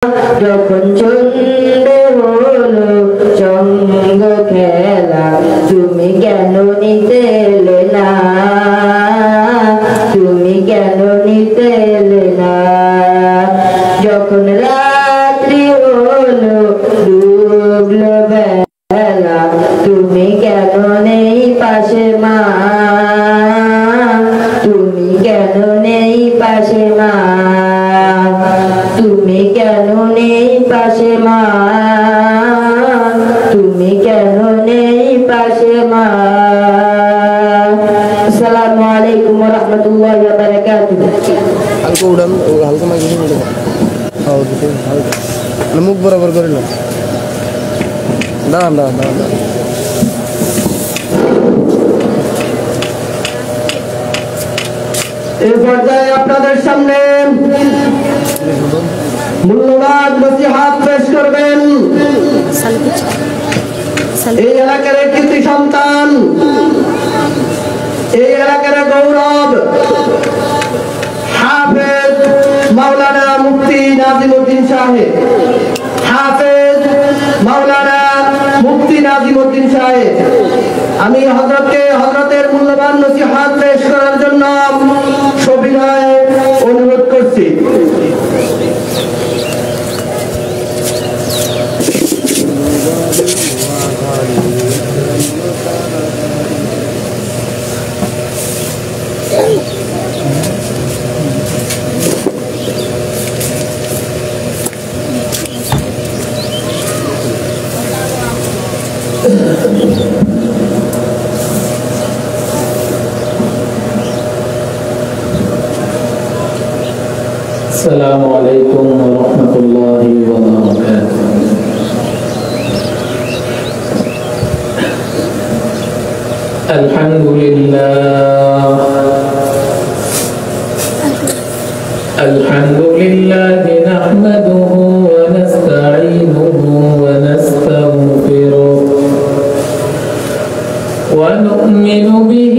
যখন ছন্দে হলো সঙ্গ খেলা, তুমি কেন নিতে এলে না, তুমি কেন নিতে এলে না। যখন রাত্রি হলো ডুবলো বেলা, তুমি কেন নেই পাশে মা, তুমি কেন নেই পাশে মা, তুমি কেন নেই পাশে মা, তুমি কেন নেই পাশে মা। আসসালামু আলাইকুম ওয়া রাহমাতুল্লাহি ওয়া বারাকাতুহু। হালকা উড়ান, হালকা মাইক্রোফোন উড়ান, হালকা মুখ বরাবর করে না, দাঁড়ান দাঁড়ান দাঁড়ান দাঁড়ান। এই পর্যায়ে আপনাদের সামনে মূল্যবান নসিহত পেশ করবেন এই এলাকার কৃতি সন্তান, এই এলাকার গৌরব, হাফেজ মাওলানা মুফতি নাজিমউদ্দিন সাহেব, হাফেজ মাওলানা মুফতি নাজিমউদ্দিন সাহেব। আমি হযরতের মূল্যবান নসিহত পেশ করার জন্য সবিনয়ে অনুরোধ করছি। السلام عليكم ورحمة الله وبركاته. الحمد لله، الحمد لله نحمده ونستعينه ونستغفره ونؤمن به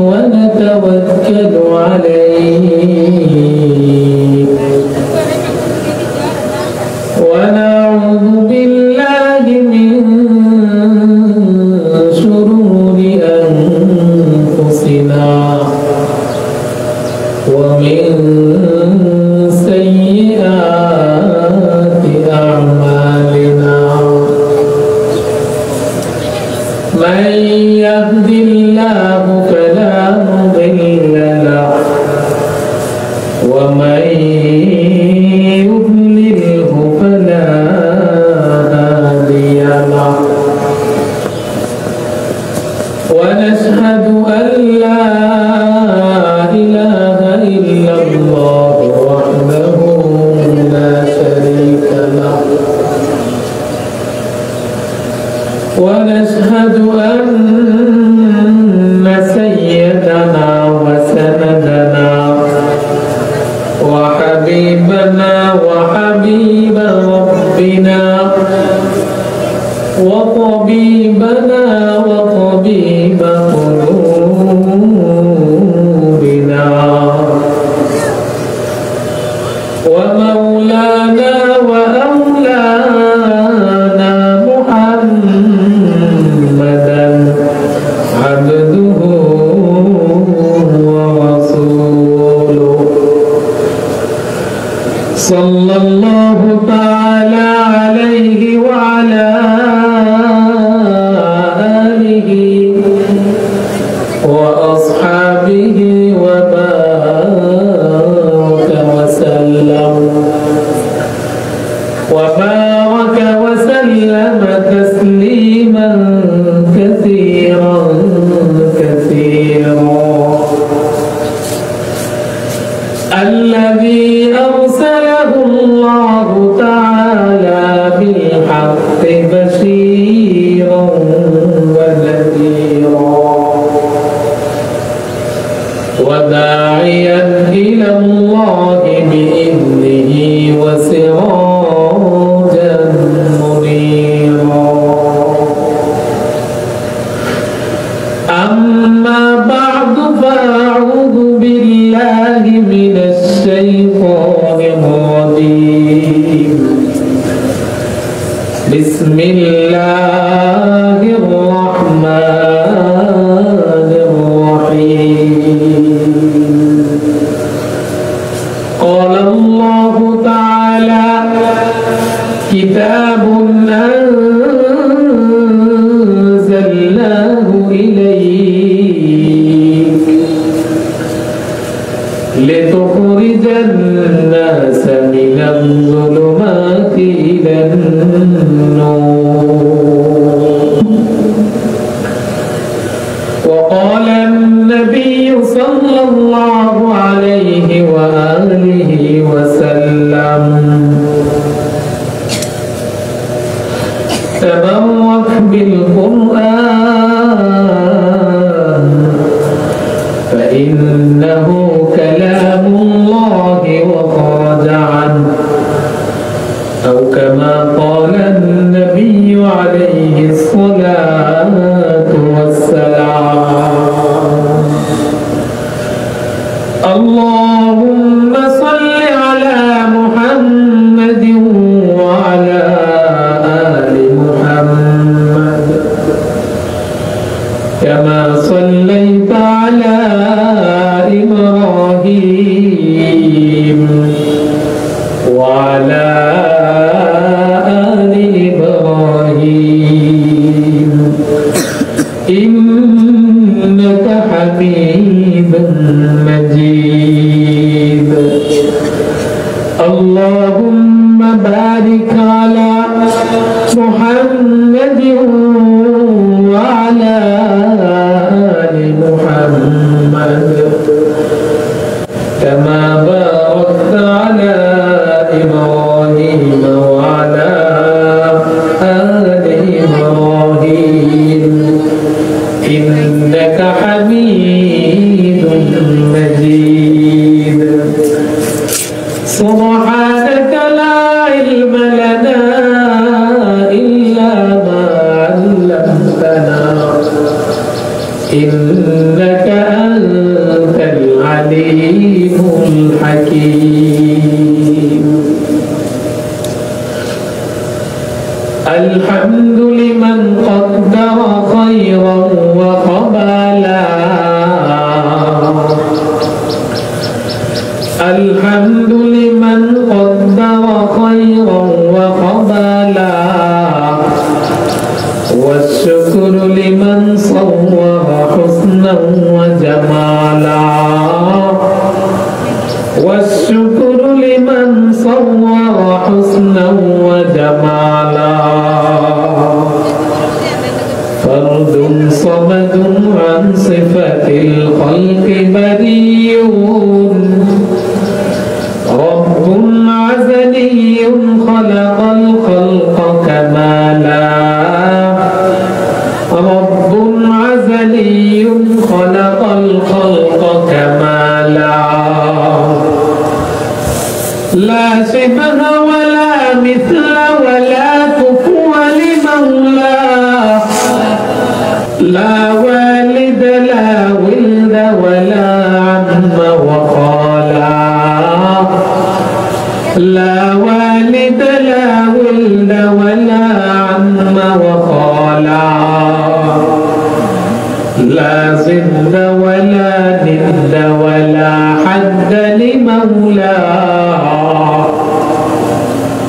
ونتوكل عليه ونعوذ بالله من شرور أنفسنا ومن سيئات أعمالنا. من يهد الله فلا مضل له ومن يضلله فلا هادي له. ونشهد أن لا إله إلا الله وحده لا شريك له. ونشهد أن سيدنا وسندنا وحبيبنا وحبيب ربنا وطبيبنا وطبيب قلوبنا ومولانا وأولانا محمدا عبده ورسوله صلى الله تعالى عليه وعلى آله وأصحابه وبارك وسلم تسليما كثيرا الذي أرسله الله تعالى بالحق بشيرا الرجيم بسم الله الرحمن الرحيم قال الله تعالى كتاب أنزلناه إليك لتخرج الناس من الظلمات إلى النور وقال النبي صلى الله عليه وآله وسلم تبرك بالقرآن فإنه كلام الله وخرج عنه أو كما قال النبي عليه الصلاة والسلام اللهم صل على محمد وعلى آل محمد كما صليت على إبراهيم وعلى آل إبراهيم إنك حميد مجيد اللهم بارك على محمد وعلى آل محمد كما باركت على إبراهيم وعلى آل إبراهيم إنك حميد مجيد سبحانك لا علم لنا إلا ما علمتنا إنك أنت العليم الحكيم الحمد لمن قدر خيرا وقبلا الحمد لمن قدر خيرا وقبلا والشكر لمن صور حسنا وجمالا والشكر لمن صور حسنا وجمالا فرد صمد عن صفة الخلق بريء رب عزلي خلق الخلق كمالا رب عزلي خلق الخلق كمالا لا شبه ولا مثل ولا كفو لمولاه لا والد لا ولد ولا عم وخالا لا والد لا ولد ولا عم وخالا لا ضد ولا ند ولا حد لمولاه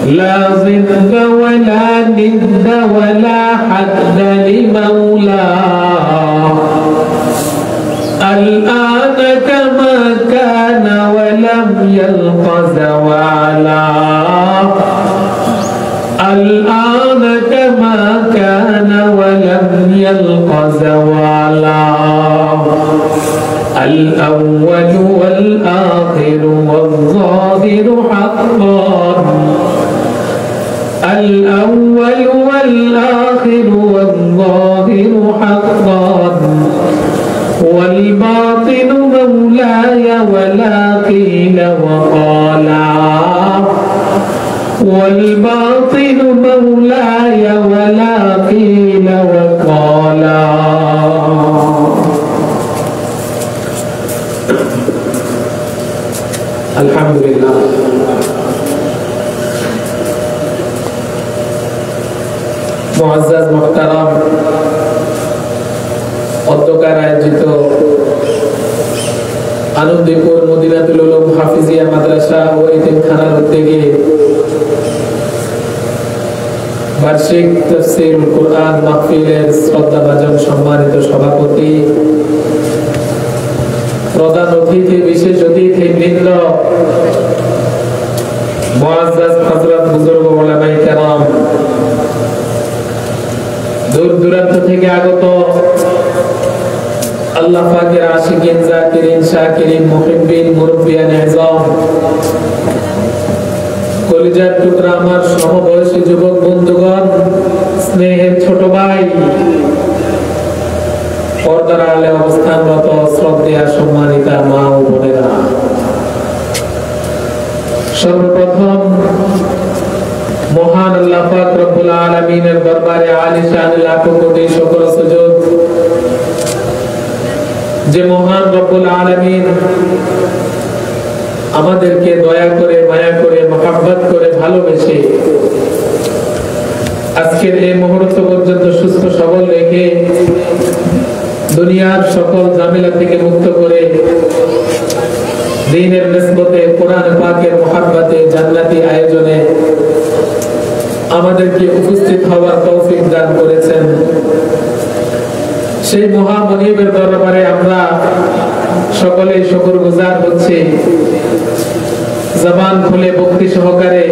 لا ضد ولا ند ولا حد لمولاه الآن كما كان ولم يلق زوالا الآن كما كان ولم يلق زوالا الأول والآخر والظاهر حقا الأول والآخر والظاهر حقا والباطن مولاي ولا قيل وقالا والباطن مولاي ولا قيل وقالا الحمد لله মুআজ্জাজ মুহতারাম, অধ্যকার আয়োজিত আনন্দপুর মদিনাতুল উলুম হাফিজিয়া মাদ্রাসা ও এতিমখানার উদ্যোগে বার্ষিক তাফসীরুল কুরআন মাহফিলের শ্রদ্ধাভাজন সম্মানিত সভাপতি, প্রধান অতিথি, বিশেষ অতিথি বৃন্দ, মুআজ্জাজ হযরত বুজুর্গ উলামায়ে কেরাম, দূর দূরান্ত থেকে আগত আল্লাহ পাকের আশিকিন, জাকিরিন, শাকিরিন, মুহিব্বিন, মুরব্বিয়ান ইযাম, কলিজার টুকরা আমার সমবয়সী যুবক বন্ধুগণ, স্নেহের ছোট ভাই, পর্দার আড়ালে অবস্থানরত শ্রদ্ধেয় সম্মানিতা মা ও বোনেরা, সর্বপ্রথম মহান আল্লাহ পাক রব্বুল আলামিনের দরবারে আলিশান লাখো কোটি শুকর সুজুদ, যে মহান রব্বুল আলামিন আমাদেরকে দয়া করে, মায়া করে, মহব্বত করে, ভালোবেসে আজকের এই মুহূর্ত পর্যন্ত সুস্থ সবল রেখে দুনিয়ার সকল ঝামেলা থেকে মুক্ত করে দ্বীনের নিসবতে, কোরআন পাকের মহব্বতে, জান্নাতি আয়োজনে আমাদেরকে উপস্থিত হওয়ার তৌফিক দান করেছেন। সেই মহামনিবের দরবারে আমরা সকলেই শুকরগুজার হচ্ছি। জবান খুলে ভক্তি সহকারে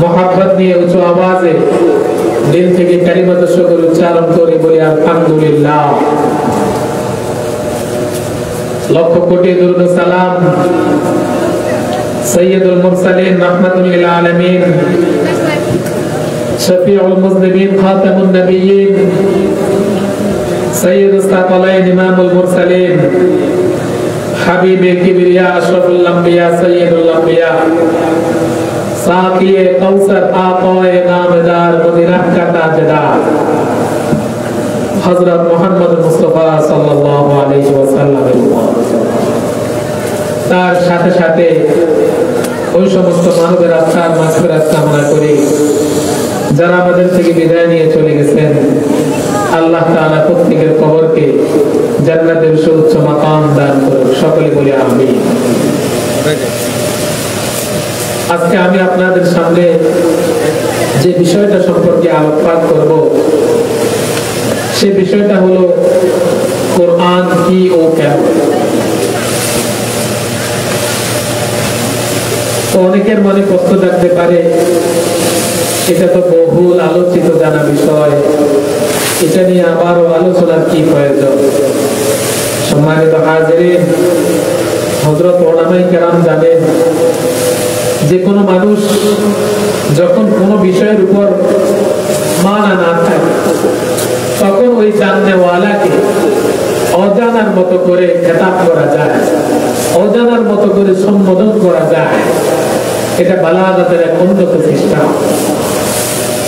মহব্বত নিয়ে উঁচু আওয়াজে দিল থেকে কালিমাত শুকর উচ্চারণ করে বলি আলহামদুলিল্লাহ। লক্ষ কোটি দুরূদ ও সালাম সাইয়্যিদুল মুরসালিন রাহমাতুল লিল আলামিন, শফিউল মুযনিবিন, খাতামুন নবিয়্যিন, সাইয়্যিদুস সাকালাইন, ইমামুল মুরসালিন, হাবিবে কিবরিয়া, আশরাফুল আম্বিয়া, সাইয়্যিদুল আম্বিয়া, সাকিয়ে কাউসার, আকায়ে নামদার, মদিনার কা তাজদার হযরত মুহাম্মদ মুস্তাফা সাল্লাল্লাহু আলাইহি ওয়াসাল্লাম, তার সাথে সাথে ওই সমস্ত মানবের আত্মার মাগফিরাত কামনা করি যারা আমাদের থেকে বিদায় নিয়ে চলে গেছেন। আল্লাহ তাআলা প্রত্যেকের কবরকে জান্নাতের সুউচ্চ মাকাম দান করুন। সকলে বলি আমিন। আজকে আমি আপনাদের সামনে যে বিষয়টা সম্পর্কে আলোকপাত করব, সে বিষয়টা হলো কোরআন কি ও কেন। অনেকের মনে প্রশ্ন থাকতে পারে, এটা তো বহুল আলোচিত জানা বিষয়, এটা নিয়ে আবারও আলোচনার কি প্রয়োজন। সম্মানিত হাজিরিন, হযরত উলামায়ে কেরাম জানেন যে কোনো মানুষ যখন কোনো বিষয়ের উপর মানা না থাকে তখন ওই জাননেওয়ালাকে অজানার মতো করে খেতাব করা যায়, অজানার মতো করে সম্বোধন করা যায়। এটা বালাগাতের এক উন্নত চেষ্টা।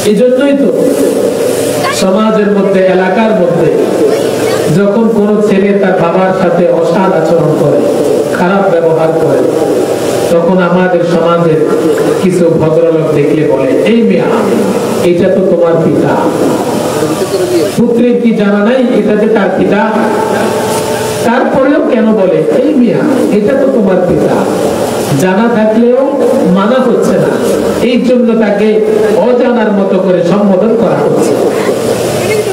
এই জন্যই তো সমাজের মধ্যে, এলাকার মধ্যে যখন কোন ছেলে তার বাবার সাথে অসৎ আচরণ করে, খারাপ ব্যবহার করে, তখন আমাদের সমাজের কিছু ভদ্রলোক দেখলে বলে, এই মেয়ে, এটা তো তোমার পিতা। পুত্রের কি জানা নাই এটা যে তার পিতা? তারপরেও কেন বলে, এই মিয়া, এটা তো তোমার পিতা। জানা থাকলেও মানা হচ্ছে না, এই জন্য তাকে অজানার মতো করে সম্বোধন করা হচ্ছে।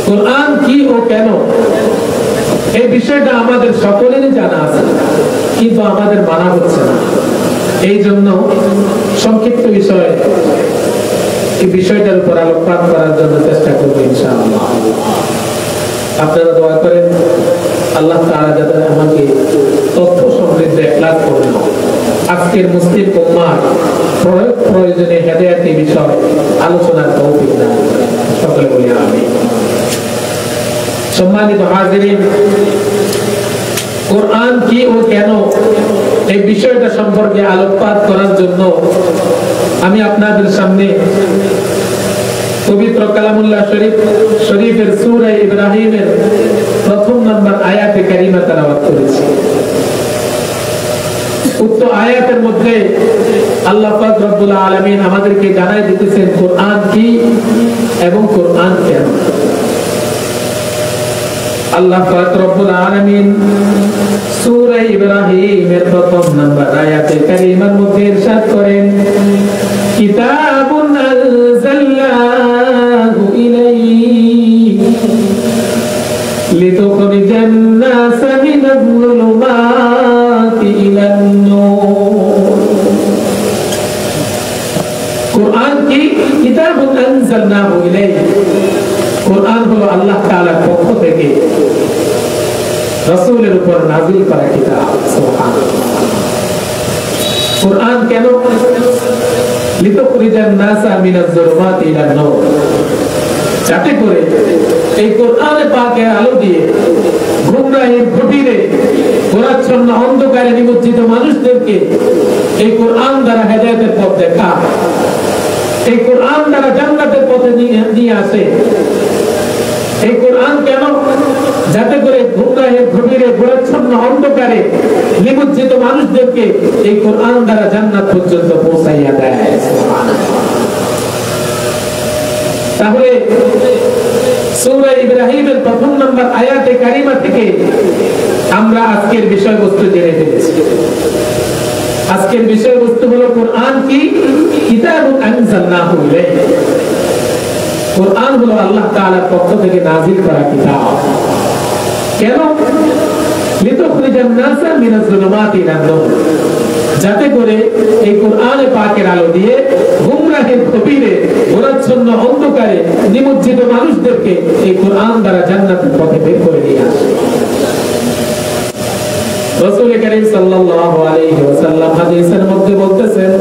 কোরআন কি ও কেন, এই বিষয়টা আমাদের সকলেরই জানা আছে, কিন্তু আমাদের মানা হচ্ছে না। এই জন্য সংক্ষিপ্ত বিষয়, এই বিষয়টার উপর আলোকপাত করার জন্য চেষ্টা করবো ইনশাআল্লাহ। আপনারা দোয়া করেন আল্লাহ তাআলা যাতে আমাকে তথ্য সমৃদ্ধ ইখলাস করে আজকের মুসলিম উম্মাহ প্রয়োজনে হেদায়েতি বিষয় আলোচনার তৌফিক দান করেন। সকলে বলি আমিন। সম্মানিত হাজিরিন, কোরআন কি ও কেন, এই বিষয়টা সম্পর্কে আলোকপাত করার জন্য আমি আপনাদের সামনে পবিত্র কালামুল্লাহ শরীফের সূরা ইব্রাহিমের প্রথম নম্বর আয়াতে কারিমা তেলাওয়াত করেছি। উক্ত আয়াতের মধ্যে আল্লাহ পাক রব্বুল আলামিন আমাদেরকে জানাই দিতেছেন কোরআন কি এবং কোরআন কেন। আল্লাহ পাক রব্বুল আলামিন সূরা ইব্রাহিমের প্রথম নম্বর আয়াতে কারিমার মধ্যে ইরশাদ করেন, কিতাবুন আনজালনাহু ইলাইকা লিতুখরিজান নাসা মিনাজ যুলুমাতি ইলান নূর। কোরআন কি? কিতাবুন আনজালনাহু ইলাইকা, কোরআন হলো আল্লাহ তাআলার পক্ষ থেকে রাসূলের উপর নাযিল করা কিতাব। সুবহানাল্লাহ। কোরআন কেন? লিতুখরিজান নাসা মিনাজ যুলুমাতি ইলান নূর, যাতে করে এই কোরআনে পাকের আলো দিয়ে গুমরাহির কুটিরে গোরাচ্ছন্ন অন্ধকারে নিমজ্জিত মানুষদেরকে এই কোরআন দ্বারা হেদায়েতের পথ দেখা, এই কোরআন দ্বারা জান্নাতের পথে নিয়ে আসে। এই কোরআন কেন? যাতে করে গুমরাহির কুটিরে গোরাচ্ছন্ন অন্ধকারে নিমজ্জিত মানুষদেরকে এই কোরআন দ্বারা জান্নাত পর্যন্ত পৌঁছাইয়া দেয়। তাহলে সূরা ইব্রাহিমের প্রথম নম্বর আয়াতে কারিমা থেকে আমরা আজকের বিষয়বস্তু জেনে ফেলেছি। আজকের বিষয়বস্তু হলো কোরআন কি? কিতাবুন আনজালনাহু ইলাইকা, কোরআন হলো আল্লাহ তাআলার পক্ষ থেকে নাযিল করা কিতাব। কেন? লিতুখরিজান নাসা মিনাজ যুলুমাতি ইলান নূর, যাতে করে এই কোরআনে পাকের আলো দিয়ে গুমরাহির কুটিরে গোরাচ্ছন্ন অন্ধকারে নিমজ্জিত মানুষদেরকে এই কোরআন দ্বারা জান্নাতের পথে বের করে নিয়ে আসে। রাসূল কারীম সাল্লাল্লাহু আলাইহি ওয়াসাল্লাম হাদিসের মধ্যে বলতেছেন,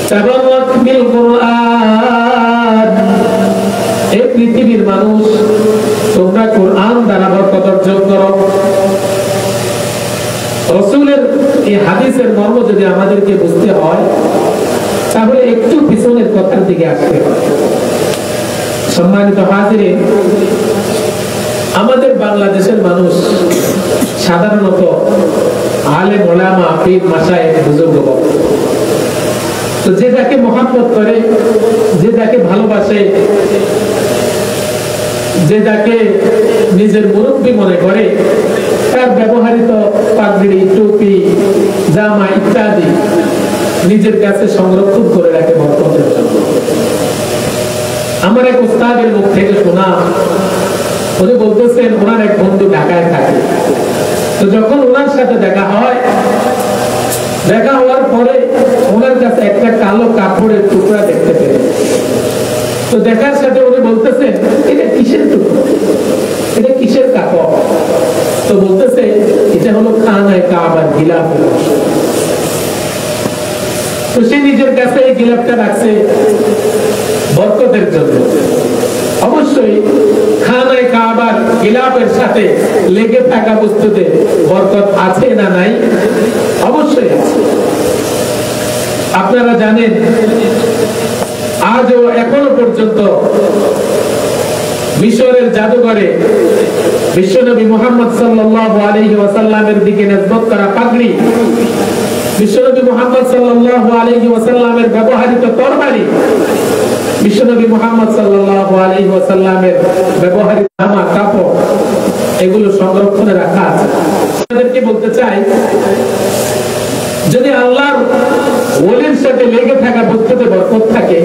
তাবারাক বিল কোরআন, এই পৃথিবীর মানুষ তোমরা কোরআন দ্বারা বরকত অর্জন করো। রাসূলের এই হাদিসের মর্ম যদি আমাদেরকে বুঝতে হয় তাহলে একটু পিছনের কথার দিকে আসতে হয়। সম্মানিত হাজিরিন, আমাদের বাংলাদেশের মানুষ সাধারণত আলেম ওলামা পীর মাশায়েখ বুজুর্গ, তো যে যাকে মহব্বত করে, যে যাকে ভালোবাসে, যে যাকে নিজের মুরব্বী মনে করে, তার ব্যবহৃত পাগড়ি, টুপি, জামা ইত্যাদি নিজের কাছে সংরক্ষণ করে রাখে বরকতের জন্য। আমার এক উস্তাদের মুখ থেকে শোনা, উনি বলতেছেন ওনার এক বন্ধু ঢাকায় থাকে, তো যখন ওনার সাথে দেখা হয়, দেখা হওয়ার পরে ওনার কাছে একটা কালো কাপড়ের টুকরা দেখতে পেলেন। তো দেখার সাথে উনি বলতেছেন, এটা কিসের টুকরো, এটা কিসের কাপড়? তো বলতেছে এটা হলো খানায়ে কাবার গিলাফের অংশ। তো সে নিজের কাছে এই গিলাফটা রাখছে বরকতের জন্য। অবশ্যই খানায়ে কাবার গিলাফের সাথে লেগে থাকা বস্তুতে বরকত আছে না নাই? অবশ্যই আছে। আপনারা জানেন আজও এখনো পর্যন্ত মিশরের জাদুঘরে বিশ্বনবী মুহাম্মদ সাল্লাল্লাহু আলাইহি ওয়াসাল্লামের দিকে নিসবত করা পাগড়ি, বিশ্বনবী মুহাম্মদ সাল্লাল্লাহু আলাইহি ওয়াসাল্লামের ব্যবহৃত তরবারি, বিশ্বনবী মুহাম্মদ সাল্লাল্লাহু আলাইহি ওয়াসাল্লামের ব্যবহৃত জামা কাপড়, এগুলো সংরক্ষণে রাখা আছে। আপনাদেরকে বলতে চাই, যদি আল্লাহর ওলির সাথে লেগে থাকা বস্তুতে বরকত থাকে,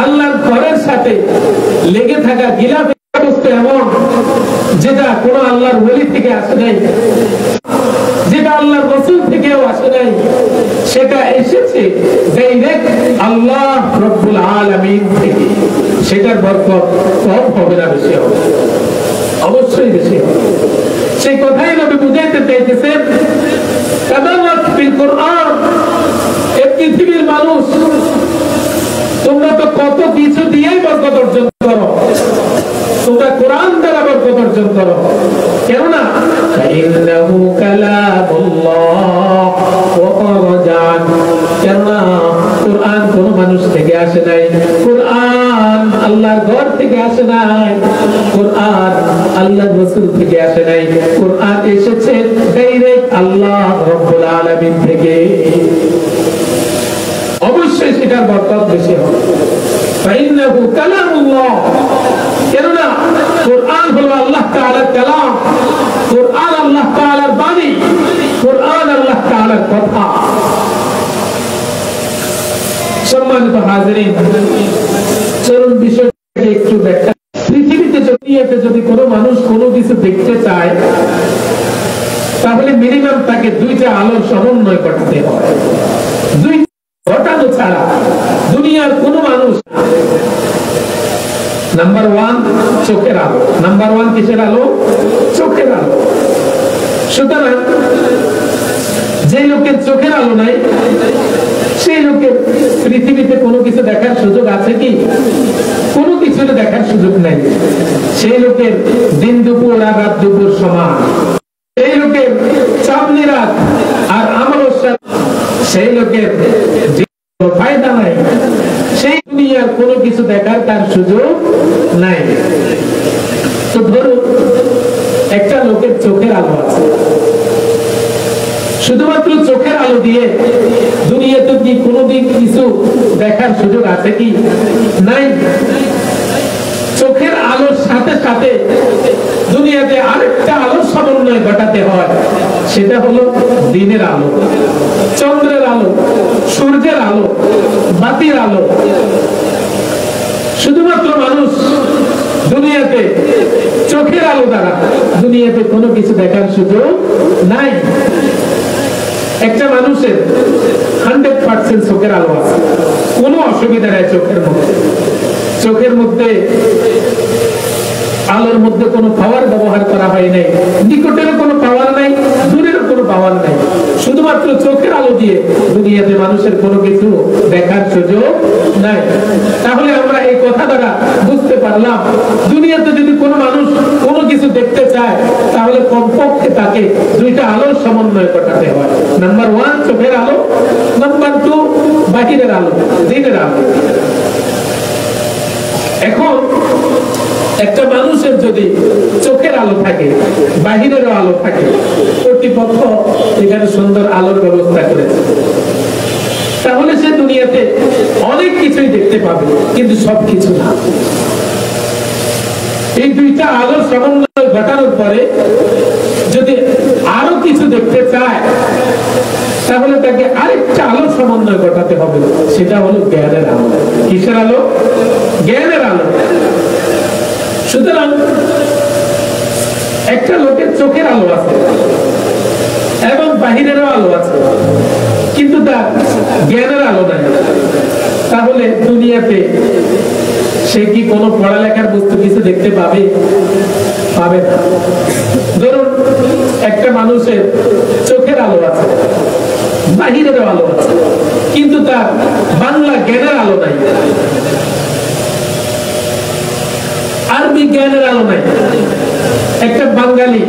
আল্লাহর ঘরের সাথে লেগে থাকা গিলাফের বস্তু এমন যেটা কোনো আল্লাহর ওলি থেকে আসে নাই, যেটা আল্লাহর রাসূল থেকেও আসে নাই, সেটা এসেছে ডাইরেক্ট আল্লাহ রব্বুল আলামিন থেকে, সেটার বরকত কম হবে না, বেশি হবে, অবশ্যই বেশি হবে। সেই কথাই নবী বুঝাইতে চাইতেছেন, তাবারাক বিল কোরআন, এই পৃথিবীর মানুষ তোমরা তো কত কিছু দিয়েই বরকত অর্জন করো, তোমরা কোরআন দ্বারা বরকত অর্জন করো। কেননা ইন্নাহু কালামুল্লাহ ওয়া ফারজান, কেননা কোরআন কোন মানুষ থেকে আসে নাই, কোরআন আল্লাহর ঘর থেকে আসে নাই, কোরআন আল্লাহর রাসূল থেকে আসে নাই, কোরআন এসেছে ডাইরেক্ট আল্লাহ রাব্বুল রাব্বুল আলামিন থেকে, অবশ্যই সেটার বরকত বেশি হবে। ফাইন্নাহু কালামুল্লাহ, কেননা কোরআন হলো আল্লাহ তাআলার কালাম, কোরআন আল্লাহ তাআলার বাণী, কোরআন আল্লাহ তাআলার কথা। সম্মানিত হাজিরিন, চলুন বিষয়টাকে একটু ব্যাখ্যা। পৃথিবীতে যদি কোনো মানুষ কোনো কিছু দেখতে চায়, তাহলে মিনিমাম তাকে দুইটা আলোর সমন্বয় করতে হয়। দুই ঘটানো ছাড়া দুনিয়ার কোনো মানুষ, নাম্বার ওয়ান চোখের আলো। নাম্বার ওয়ান কিসের আলো? চোখের আলো। সুতরাং যে লোকের চোখের আলো নাই, সেই লোকের পৃথিবীতে কোনো কিছু দেখার সুযোগ আছে কি? কোনো কিছু দেখার সুযোগ নাই। সেই লোকের দিন দুপুর আর রাত দুপুর সমান। সেই লোকের চাঁদনি রাত আর অমাবস্যা, সেই লোকের ফায়দা নাই। সেই দুনিয়ার কোনো কিছু দেখার তার সুযোগ নাই। তো ধরুন একটা লোকের চোখের আলো আছে, শুধুমাত্র চোখের আলো দিয়ে দুনিয়াতে কি কোনোদিন কিছু দেখার সুযোগ আছে কি? নাই। চোখের আলোর সাথে সাথে দুনিয়াতে আরেকটা আলোর সমন্বয় ঘটাতে হয়, সেটা হলো দিনের আলো, চন্দ্রের আলো, সূর্যের আলো, বাতির আলো। শুধুমাত্র মানুষ দুনিয়াতে চোখের আলো দ্বারা দুনিয়াতে কোনো কিছু দেখার সুযোগ নাই। একটা মানুষের 100% চোখের আলো আছে, কোনো অসুবিধা নাই চোখের মধ্যে। চোখের মধ্যে আলোর মধ্যে কোনো পাওয়ার ব্যবহার করা হয় নাই, নিকটেরও কোনো পাওয়ার নাই, দূরেরও কোনো পাওয়ার নাই। শুধুমাত্র চোখের আলো দিয়ে দুনিয়াতে মানুষের কোনো কিছু দেখার সুযোগ নাই। তাহলে আমরা এই কথা দ্বারা বুঝতে পারলাম, দুনিয়াতে যদি কোনো মানুষ কোনো কিছু দেখতে চায়, তাহলে কমপক্ষে তাকে দুইটা আলোর সমন্বয় ঘটাতে হয়। নাম্বার ওয়ান চোখের আলো, নাম্বার টু বাহিরের আলো, দিনের আলো। এখন একটা মানুষের যদি চোখের আলো থাকে, বাহিরেরও আলো থাকে, কর্তৃপক্ষ এখানে সুন্দর আলোর ব্যবস্থা করেছে, তাহলে সে দুনিয়াতে অনেক কিছুই দেখতে পাবে, কিন্তু সবকিছু না। এই দুইটা আলোর সমন্বয় ঘটানোর পরে যদি আরো কিছু দেখতে চায়, তাহলে তাকে আরেকটা আলোর সমন্বয় ঘটাতে হবে, সেটা হলো জ্ঞানের আলো। কিসের আলো? জ্ঞানের আলো। সুতরাং একটা লোকের চোখের আলো আছে এবং বাহিরেরও আলো আছে, কিন্তু তার জ্ঞানের আলো নাই, তাহলে দুনিয়াতে সে কি কোনো পড়ালেখার বস্তু কিছু দেখতে পাবে? পাবে না। ধরুন একটা মানুষের চোখের আলো আছে, বাহিরেরও আলো আছে, কিন্তু তার বাংলা জ্ঞানের আলো নাই, আরবি জ্ঞানের আলো নাই। একটা বাঙালি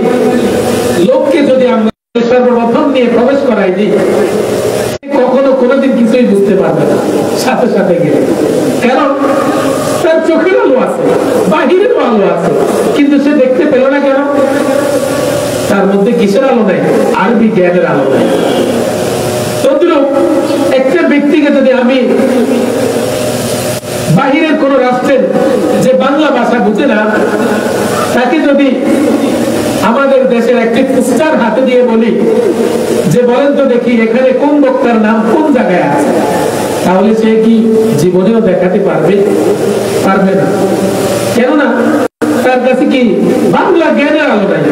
লোককে যদি আমরা সর্বপ্রথম নিয়ে প্রবেশ করাই দিই, কখনো কোনোদিন কিছুই বুঝতে পারবে না সাথে সাথে গেলে। কারণ তার চোখের আলো আছে, বাহিরেরও আলো আছে, কিন্তু সে দেখতে পেল না কেন? তার মধ্যে কিসের আলো নাই? আরবি জ্ঞানের আলো নাই। তদ্রূপ একটা ব্যক্তিকে যদি আমি বাহিরের কোন রাষ্ট্রের যে বাংলা ভাষা বুঝে না, তাকে যদি আমাদের দেশের একটি পোস্টার হাতে দিয়ে বলি যে বলেন তো দেখি এখানে কোন বক্তার নাম কোন জায়গায় আছে, তাহলে সে কি জীবনেও দেখাতে পারবে? পারবে না। কেননা তার কাছে কি বাংলা জ্ঞানের আলো নাই।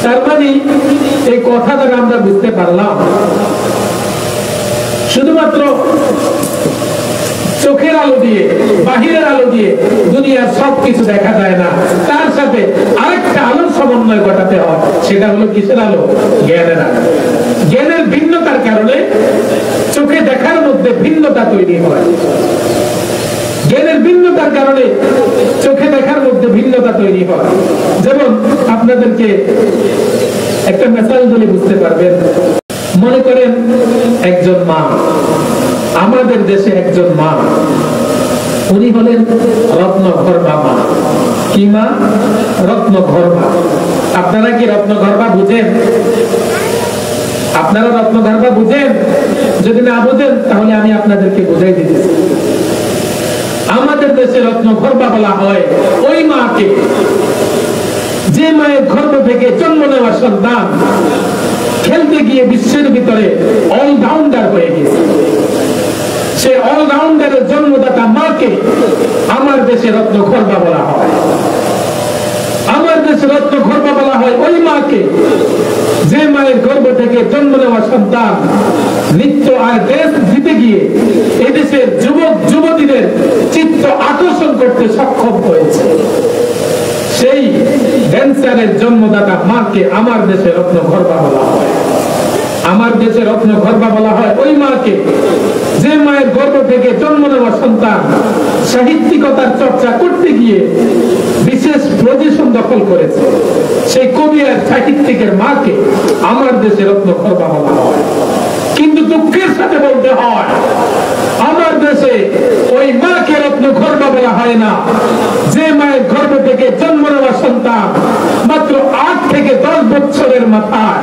তার মানে এই কথা দ্বারা আমরা বুঝতে পারলাম, শুধুমাত্র চোখের আলো দিয়ে, বাহিরের আলো দিয়ে দুনিয়ার সবকিছু দেখা যায় না, তার সাথে আরেকটা আলোর সমন্বয় ঘটাতে হয়, সেটা হলো কিসের আলো? জ্ঞানের আলো। জ্ঞানের ভিন্নতার কারণে চোখে দেখার মধ্যে ভিন্নতা তৈরি হয়। জ্ঞানের ভিন্নতার কারণে চোখে দেখার মধ্যে ভিন্নতা তৈরি হয়। যেমন আপনাদেরকে একটা মেসাল বলে বুঝতে পারবেন। মনে করেন একজন মা, আমাদের দেশে একজন মা, উনি হলেন রত্নগর্ভা মা। কি মা? রত্নগর্ভা। আপনারা কি রত্নগর্ভা বুঝেন? আপনারা রত্নগর্ভা বুঝেন? যদি না বুঝেন তাহলে আমি আপনাদেরকে বুঝাই দিতেছি। আমাদের দেশে রত্নগর্ভা বলা হয় ওই মাকে যে মায়ের গর্ভ থেকে জন্ম নেওয়া সন্তান খেলতে গিয়ে বিশ্বের ভিতরে অলরাউন্ডার হয়ে গেছে। সে অলরাউন্ডারের জন্মদাতা মাকে আমার দেশে রত্নগর্ভা বলা হয়। আমার দেশে রত্নগর্ভা বলা হয় ওই মাকে যে মায়ের গর্ভ থেকে জন্ম নেওয়া সন্তান নৃত্য আর দেশ জিতে গিয়ে এদেশের যুবক যুবতীদের চিত্ত আকর্ষণ করতে সক্ষম হয়েছে। সেই ড্যান্সারের জন্মদাতা মাকে আমার দেশে রত্নগর্ভা বলা হয়। আমার দেশে রত্নগর্ভা বলা হয় ওই মাকে যে মায়ের গর্ভ থেকে জন্ম নেওয়া সন্তান সাহিত্যিকতার চর্চা করতে গিয়ে বিশেষ পজিশন দখল করেছে। সেই কবি আর সাহিত্যিকের মাকে আমার দেশে রত্নগর্ভা বলা হয়। কিন্তু দুঃখের সাথে বলতে হয় আমার দেশে ওই মাকে রত্নগর্ভা বলা হয় না যে মায়ের গর্ভ থেকে জন্ম নেওয়া সন্তান মাত্র 8 থেকে 10 বছরের মাথায়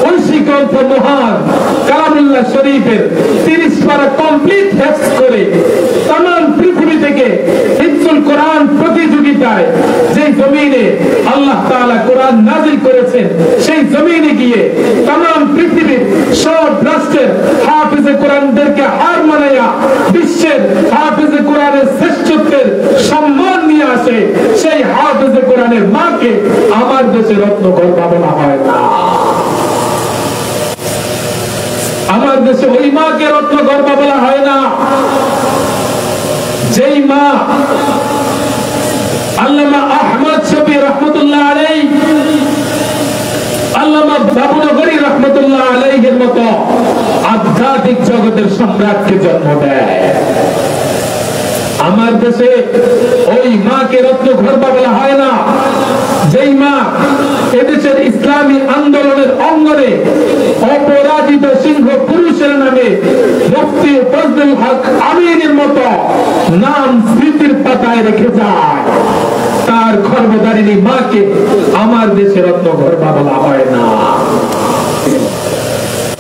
ঐশী গ্রন্থ মহান কালামুল্লাহ শরীফের 30 পারা কমপ্লিট হেফজ করে তামাম পৃথিবী থেকে হিফজুল কোরআন প্রতিযোগিতায় যে জমিনে আল্লাহ তাআলা কোরআন নাযিল করেছেন সেই জমিনে গিয়ে তামাম পৃথিবীর সব রাষ্ট্রের হাফেজে কোরআনদেরকে হার মানাইয়া বিশ্বের হাফেজে কোরআনের শ্রেষ্ঠত্বের সম্মান নিয়ে আসে সেই হাফেজে কোরআনের মাকে আমার দেশে রত্নগর্ভা বলা হয় না। আমার দেশে ওই মাকে রত্নগর্ভা বলা হয় না যেই মা আল্লামা আহমদ শফি রহমতুল্লাহ আলাইহি, আল্লামা বাবুনগরী রহমতুল্লাহ আলাইহির মতো আধ্যাত্মিক জগতের সম্রাটকে জন্ম দেয়। আমার দেশে ওই মাকে রত্নগর্ভা বলা হয় না যেই মা এদেশের ইসলামী আন্দোলনের অঙ্গনে অপরাজিত সিংহ পুরুষের নামে মুফতি ফজলুল হক আমিনের মতো নাম স্মৃতির পাতায় রেখে যায়। তার গর্ভধারিণী মাকে আমার দেশে রত্নগর্ভা বলা হয় না।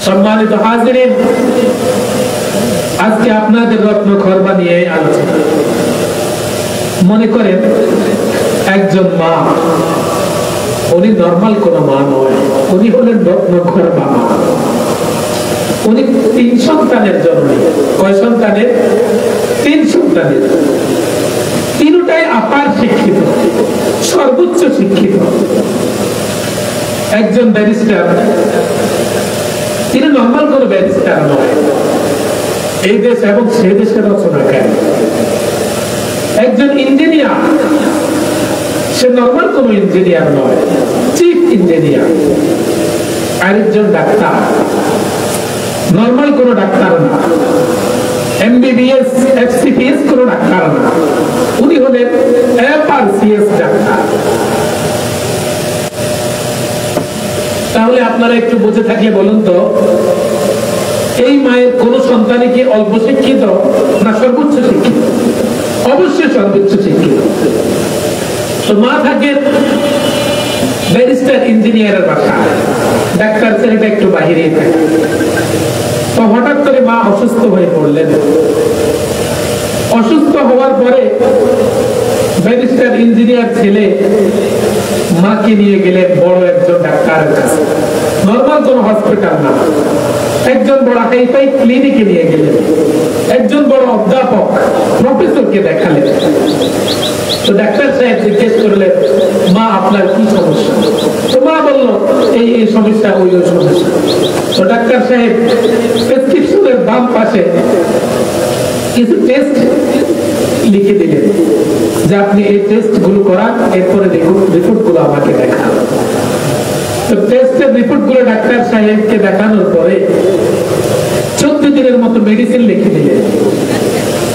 সম্মানিত হাজিরিন, আজকে আপনাদের রত্নগর্ভা নিয়ে আলোচনা। মনে করেন একজন মা, উনি নরমাল কোন মা নয়, উনি হলেন রত্নগর্ভা মা। উনি 3 সন্তানের জননী। কয় সন্তানের? 3 সন্তানের। তিনটাই আপার শিক্ষিত, সর্বোচ্চ শিক্ষিত। একজন ব্যারিস্টার, তিনি নরমাল কোন ব্যারিস্টার নয়, এই দেশ এবং সে দেশের রচনাকারী। একজন ইঞ্জিনিয়ার, সে নরমাল কোন ইঞ্জিনিয়ার নয়, চিফ ইঞ্জিনিয়ার। আরেকজন ডাক্তার, নরমাল কোন ডাক্তার না, এমবিবিএস এফসিপিএস কোন ডাক্তার না, উনি হলেন এফআরসিএস ডাক্তার। তাহলে আপনারা একটু বুঝে থাকলে বলুন তো, এই মায়ের কোন সন্তানই কি অল্প শিক্ষিত না সর্বোচ্চ শিক্ষিত? অবশ্যই সর্বোচ্চ শিক্ষিত। তো মা থাকে ব্যারিস্টার ইঞ্জিনিয়ারের বাসায়, ডাক্তার ছেলেটা একটু বাহিরে থাকে। তো হঠাৎ করে মা অসুস্থ হয়ে পড়লেন। অসুস্থ হওয়ার পরে ব্যারিস্টার ইঞ্জিনিয়ার ছেলে মাকে নিয়ে গেলেন বড় একজন ডাক্তারের কাছে। নরমাল কোন হসপিটাল না, একজন বড় হাইফাই ক্লিনিকে নিয়ে গেলেন। একজন বড় অধ্যাপক প্রফেসরকে দেখালেন। তো ডাক্তার সাহেব জিজ্ঞেস করলেন, মা আপনার কি সমস্যা? তো মা বলল, এই এই সমস্যা, ওই ওই সমস্যা। তো ডাক্তার সাহেব প্রেসক্রিপশনের বাম পাশে কিছু টেস্ট লিখে দিলেন যে আপনি এই টেস্ট গুলো করান, এরপরে রিপোর্ট গুলো আমাকে দেখান। তো টেস্টের রিপোর্ট গুলো ডাক্তার সাহেবকে দেখানোর পরে 14 দিনের মতো মেডিসিন লিখে দিলেন।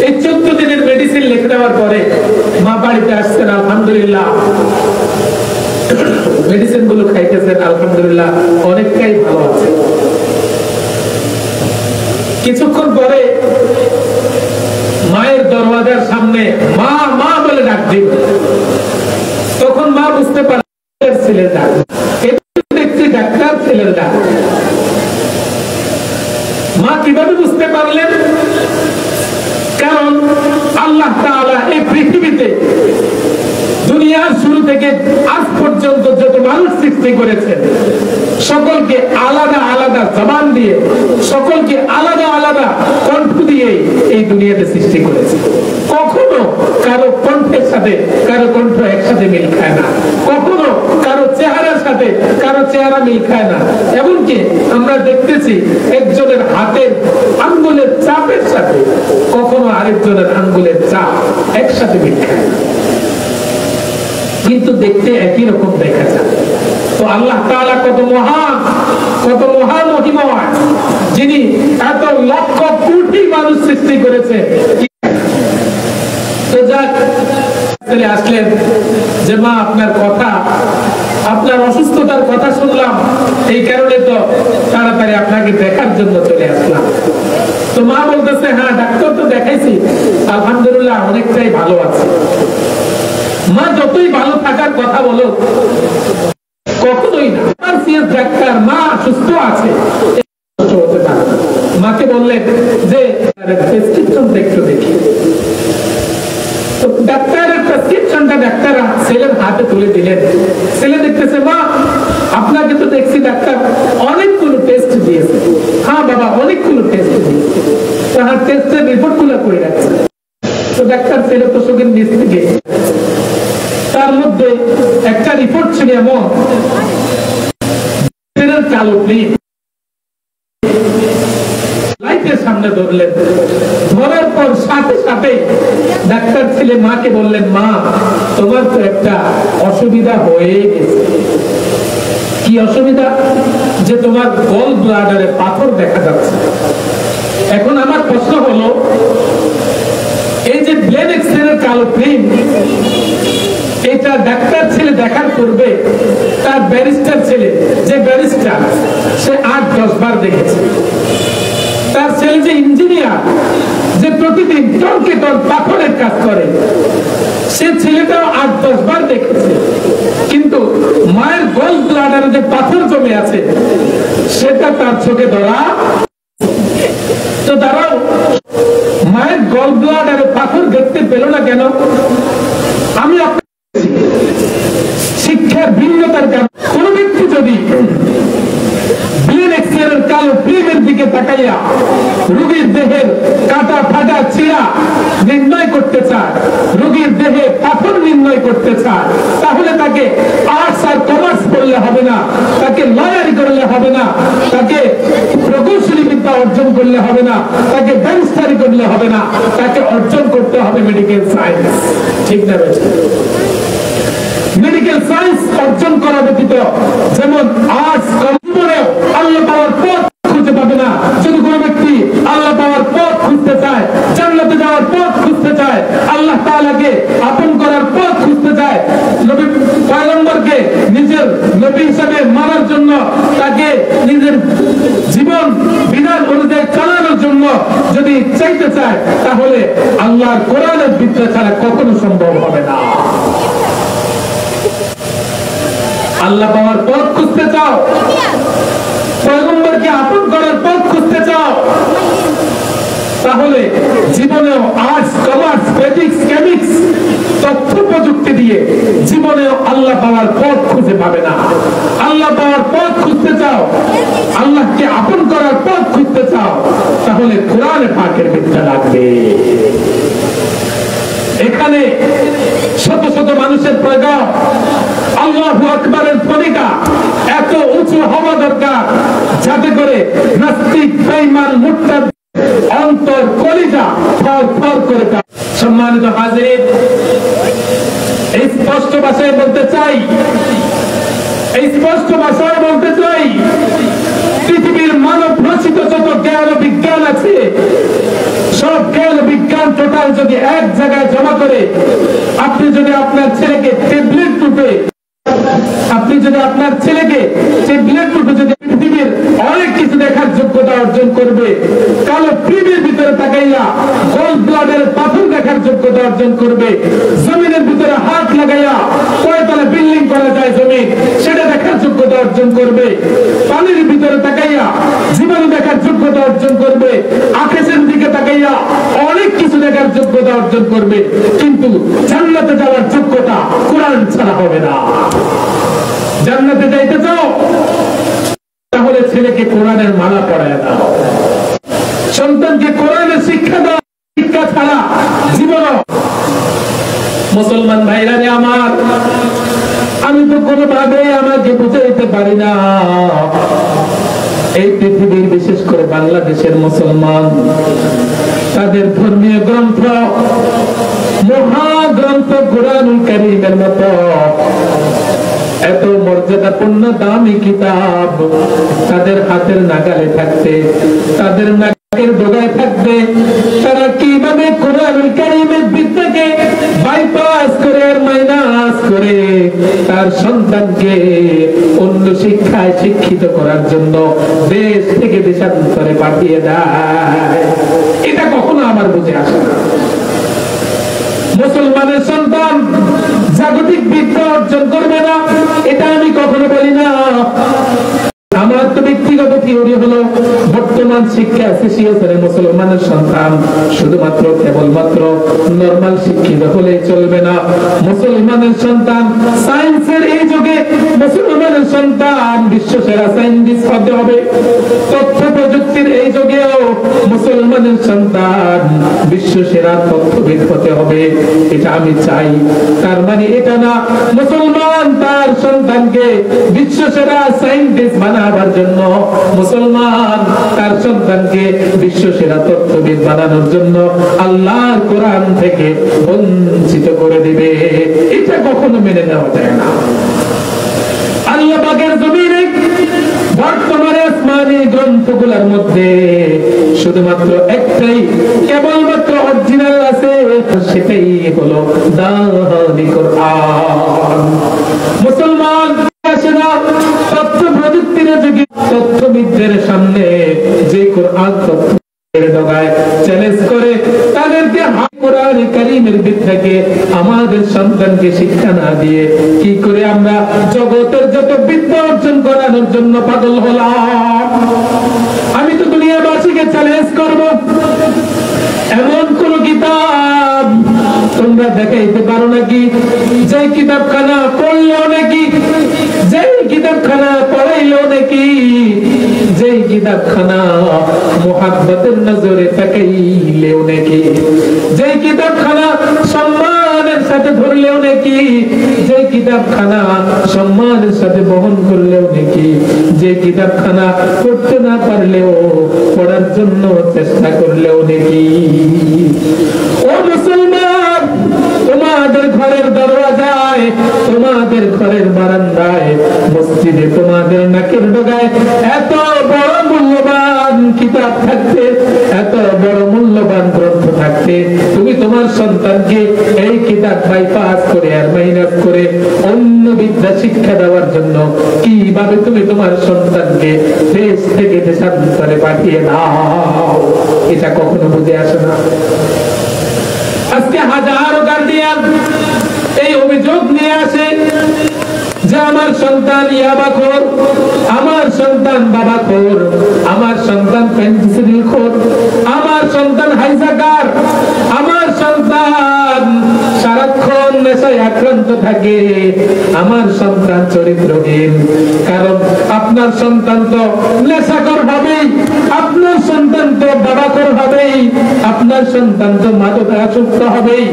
এই 14 দিনের মেডিসিন লিখে দেওয়ার পরে মা বাড়িতে আসছেন, আলহামদুলিল্লাহ মেডিসিন গুলো খাইতেছেন, আলহামদুলিল্লাহ অনেকটাই ভালো আছে। কিছুক্ষণ পরে মায়ের দরওয়াজার সামনে মা মা বলে ডাক দিল। তখন মা বুঝতে পারলেন ছেলের ডাক, দেখছি ডাক্তার ছেলের ডাক। মা কিভাবে বুঝতে পারলেন? কারণ আল্লাহ তাআলা এই পৃথিবীতে দুনিয়ার শুরু থেকে আজ পর্যন্ত যত মানুষ সৃষ্টি করেছেন সকলকে আলাদা আলাদা জবান দিয়ে, সকলকে আলাদা আলাদা কণ্ঠ দিয়ে এই দুনিয়াতে সৃষ্টি করেছে। কখনো কারো কণ্ঠের সাথে কারো কণ্ঠ একসাথে মিল খায় না, কখনো কারো চেহারার সাথে কারো চেহারা মিল খায় না। এমনকি আমরা দেখতেছি একজনের হাতের আঙ্গুলের চাপের সাথে কখনো আরেকজনের আঙ্গুলের চাপ একসাথে মিল খায় না, কিন্তু দেখতে একই রকম দেখা যায়। তো আল্লাহ তাআলা কত মহান, কত মহামহিমময়, যিনি এত লক্ষ কোটি মানুষ সৃষ্টি করেছে। তো যাক, আসলেন যে মা আপনার কথা, আপনার অসুস্থতার কথা শুনলাম, এই কারণে তো তাড়াতাড়ি আপনাকে দেখার জন্য চলে আসলাম। তো মা বলতেছে, হ্যাঁ ডাক্তার তো দেখাইছি, আলহামদুলিল্লাহ অনেকটাই ভালো আছে। মা যতই ভালো থাকার কথা বলো, কখনোই না ডাক্তার মা সুস্থ আছে হতে পারে। মাকে বললেন যে প্রেসক্রিপশনটা একটু দেখি। তো ডাক্তারের প্রেসক্রিপশনটা ডাক্তার ছেলের হাতে তুলে দিলেন। ছেলে দেখতেছে, মা আপনাকে তো দেখছি ডাক্তার অনেকগুলো টেস্ট দিয়েছে। হ্যাঁ বাবা, অনেকগুলো টেস্ট দিয়েছে। তার টেস্টের রিপোর্ট গুলো করে রাখছে। তো ডাক্তার ছেলে তো চোখের নিচ থেকে, তার মধ্যে একটা রিপোর্ট ছিল এমন, কালো প্রিন্ট। লাইটের সামনে ধরলেন, ধরার পর সাথে সাথে ডাক্তার ছেলে মাকে বললেন, মা তোমার তো একটা অসুবিধা হয়ে গেছে। কি অসুবিধা? যে তোমার গল ব্লাডারে পাথর দেখা যাচ্ছে। এখন আমার প্রশ্ন হলো, এই যে ব্লেড এক্সরের কালো প্রিন্ট, এটা ডাক্তার ছেলে দেখার পূর্বে তার ব্যারিস্টার ছেলে, যে ব্যারিস্টার, সে 8-10 বার দেখেছে। তার ছেলে যে ইঞ্জিনিয়ার, যে প্রতিদিন টনকে টন পাথরের কাজ করে, সে ছেলেটাও 8-10 বার দেখেছে। কিন্তু মায়ের গল ব্লাডারে যে পাথর জমে আছে সেটা তার চোখে ধরা। তো দাঁড়াও, মায়ের গল ব্লাডারে পাথর দেখতে পেল না কেন? আমি শিক্ষার ভিন্নতার কারণে কোন ব্যক্তি যদি ব্লেড এক্সরের কালো প্রিন্টের দিকে তাকাইয়া রোগীর দেহের কাটা ফাটা ছিঁড়া নির্ণয় করতে চায়, রোগীর দেহে পাথর নির্ণয় করতে চায়, তাহলে তাকে আর্টস আর কমার্স পড়লে হবে না, তাকে লয়ারি করলে হবে না, তাকে প্রকৌশলী বিদ্যা অর্জন করলে হবে না, তাকে ব্যারিস্টারি করলে হবে না, তাকে অর্জন করতে হবে মেডিকেল সায়েন্স। ঠিক না? মেডিকেল সায়েন্স অর্জন করা ব্যতীত যেমন আর্টস জীবনেও আল্লাহ পাওয়ার পথ খুঁজে পাবে না। যদি কোনো ব্যক্তি আল্লাহ পাওয়ার পথ খুঁজতে চায়, জান্নাতে যাওয়ার পথ খুঁজতে চায়, আল্লাহ তাআলাকে আপন করার পথ খুঁজতে চায়, নবী পয়গম্বরকে নিজের নবী হিসেবে মানার জন্য, তাকে নিজের জীবন বিধান অনুযায়ী চালানোর জন্য যদি চাইতে চায়, তাহলে আল্লাহর কোরআনের বিদ্যা ছাড়া কখনো সম্ভব হবে না। আল্লাহ পাওয়ার পথ খুঁজতে চাও, পয়গম্বরকে আপন করার পথ খুঁজতে চাও, তাহলে জীবনেও আর্টস কমার্স ফিজিক্স কেমিক্স তথ্য প্রযুক্তি দিয়ে জীবনেও আল্লাহ পাওয়ার পথ খুঁজে পাবে না। আল্লাহ পাওয়ার পথ খুঁজতে চাও, আল্লাহকে আপন করার পথ খুঁজতে চাও, তাহলে কোরআন পাকের বিদ্যা লাগবে। এখানে শত শত মানুষের পয়গাম, আল্লাহু আকবারের তরিকা এত উঁচু হওয়া দরকার, যাতে করে নাস্তিক বেঈমান মুরতাদ অন্তর কলিজা থরথর করে কাঁপে। সম্মানিত হাজির, এই স্পষ্ট ভাষায় বলতে চাই, পৃথিবীর মানব রচিত যত জ্ঞান ও বিজ্ঞান আছে, সব জ্ঞান ও বিজ্ঞান টোটাল যদি এক জায়গায় জমা করে আপনি যদি আপনার ছেলেকে ট্যাবলেট রূপে যদি পৃথিবীর অনেক কিছু দেখার যোগ্যতা অর্জন করবে, কালো প্রিমের ভিতরে তাকাইয়া গোল ব্লাডের পাথর দেখার যোগ্যতা অর্জন করবে, জমিনের ভিতরে হাত লাগাইয়া কয়তলা বিল্ডিং করা যায় জমি সেটা দেখার যোগ্যতা অর্জন করবে, পানির ভিতরে তাকাইয়া জীবন দেখার যোগ্যতা অর্জন করবে, আকাশের দিকে তাকাইয়া অনেক কিছু দেখার যোগ্যতা অর্জন করবে, কিন্তু জান্নাতে যাওয়ার যোগ্যতা কোরআন ছাড়া হবে না। জান্নাতে যাইতে চাও, তাহলে ছেলেকে কোরআনের মালা পরায় দাও, সন্তানকে কোরআনের শিক্ষা দাও। শিক্ষা ছাড়া জীবন। মুসলমান ভাইরা রে আমার, আমি তো কোনোভাবে আমাকে বুঝাইতে পারি না, এই পৃথিবীর বিশেষ করে বাংলাদেশের মুসলমান তাদের ধর্মীয় গ্রন্থ, মহাগ্রন্থ কোরআনুল কারীমের মতো এত মর্যাদাপূর্ণ দামি কিতাব তাদের হাতের নাগালে থাকতে, তাদের নাকের ডগায় থাকতে, তারা কিভাবে কোরআনুল কারীমের বিদ্যাকে বাইপাস করে আর মাইনাস করে তার সন্তানকে অন্য শিক্ষায় শিক্ষিত করার জন্য দেশ থেকে দেশান্তরে পাঠিয়ে দেয়, এটা কখনো আমার বুঝে আসে না। মুসলমানের সন্তান জাগতিক বিদ্যা অর্জন করবে না, এটা আমি কখনো বলি না। আমার তো ব্যক্তিগত থিওরি হলো, বর্তমান শিক্ষা সিচুয়েশনে মুসলমানের সন্তান শুধুমাত্র কেবলমাত্র নরমাল শিক্ষিত হলে চলবে না। মুসলমানের সন্তান সায়েন্সের এই যুগে মুসলমানের সন্তান বিশ্বসেরা সায়েন্টিস্ট হতে হবে। তথ্য প্রযুক্তির এই যুগেও মুসলমানের সন্তান বিশ্বসেরা তথ্যবিদ হতে হবে, এটা আমি চাই। তার মানে এটা না মুসলমান তার সন্তানকে বিশ্বসেরা সায়েন্টিস্ট বানাবার জন্য, মুসলমান তার সন্তানকে বিশ্বসেরা তথ্যবিদ বানানোর জন্য আল্লাহর কোরআন থেকে বঞ্চিত করে দিবে, এটা কখনো মেনে নেওয়া যায় না। আল্লাহ পাকের জমিনে বর্তমানে আসমানি গ্রন্থগুলোর মধ্যে শুধুমাত্র একটাই কেবলমাত্র অরিজিনাল আছে, সেটাই হলো দাওয়াতি কোরআন। মুসলমান আসে না তথ্য প্রযুক্তির যুগে তথ্যবিদদের সামনে যে কোরআন তথ্যের ডগায় চ্যালেঞ্জ করে তাদেরকে কোরআন কারীমের বিদ্যাকে আমাদের সন্তানকে শিক্ষা না দিয়ে কি করে আমরা জগতের যত বিদ্যা অর্জন করানোর জন্য পাগল হলাম। আমি তো দুনিয়াবাসীকে চ্যালেঞ্জ করব, এমন কোন কিতাব তোমরা দেখাইতে পারো নাকি যে কিতাবখানা পড়লেও নাকি, যে কিতাবখানা পড়াইলেও নাকি, যে কিতাবখানা মুহাব্বতের নজরে তাকাইলেও নাকি, যে কিতাবখানা সম্মানের সাথে ধরলেও নাকি, যে কিতাবখানা সম্মানের সাথে বহন করলেও নাকি, যে কিতাবখানা পড়তে না পারলেও পড়ার জন্য চেষ্টা করলেও নাকি। ও মুসলমান, তোমাদের ঘরের দরওয়াজায়, তোমাদের ঘরের বারান্দায়, মসজিদে, তোমাদের নাকের ডগায় এত বড় মূল্যবান কিতাব থাকতে, এত বড় মূল্যবান গ্রন্থ থাকতে, তুমি তোমার সন্তানকে এই কিতাব বাইপাস করে আর মাইনাস করে অন্য বিদ্যা শিক্ষা দেওয়ার জন্য কিভাবে তুমি তোমার সন্তানকে দেশ থেকে দেশান্তরে পাঠিয়ে দাও, এটা কখনো বুঝে আসে না। আজকে হাজারো গার্ডিয়ান এই অভিযোগ নিয়ে আসে যে আমার সন্তান ইয়াবাখোর, আমার সন্তান বাবাখোর, আমার সন্তান পেন্সিলখোর, আমার সন্তান হাইজাকার, আমার সন্তান সারাক্ষণ নেশায় আক্রান্ত থাকে, আমার সন্তান চরিত্রহীন। কারণ আপনার সন্তান তো নেশাখোর হবেই, আপনার সন্তান তো বাবাখোর হবেই, আপনার সন্তান তো মাদকাসক্ত হবেই,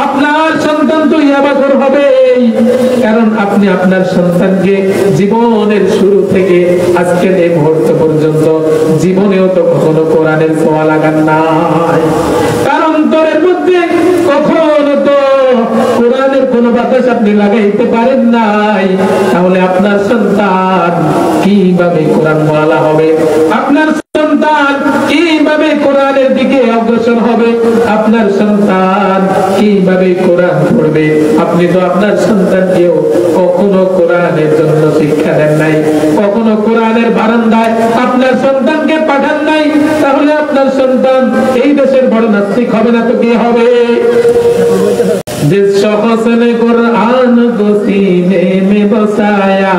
আপনার সন্তান তো ইয়াবাখোর হবেই। কারণ আপনি আপনার সন্তানকে জীবনের শুরু থেকে আজকের এই মুহূর্ত পর্যন্ত জীবনেও তো কখনো কোরআনের ছোঁয়া লাগান নাই, তার অন্তরের মধ্যে কখনো তো কোরআনের কোন বাতাস আপনি লাগাইতে পারেন নাই। তাহলে আপনার সন্তান কিভাবে কোরআন বলা হবে? আপনার সন্তান কিভাবে কোরআনের দিকে অগ্রসর হবে? আপনার সন্তান কিভাবে কোরআন পড়বে? আপনি তো আপনার সন্তানকেও কখনো কোরআনের জন্য শিক্ষা দেন নাই, কখনো কোরআনের বারান্দায় আপনার সন্তানকে পাঠান নাই। তাহলে আপনার সন্তান এই দেশের বড় নাস্তিক হবে না তো কি হবে? जिस शख्स ने कुरान को सीने में बसाया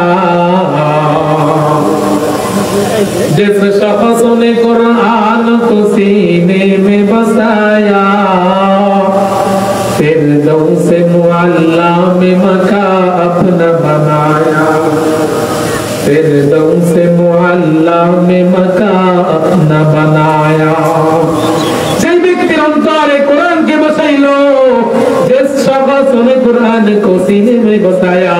जिस शख्स ने कुरान को सीने में बसाया फिरदौस मुअल्ला में मका अपना बनाया फिरदौस मुअल्ला में मका अपना बनाया जे व्यक्ति अंतरे कुरान के बसाइलो जिस शख्स ने कुरान को सीने में बसाया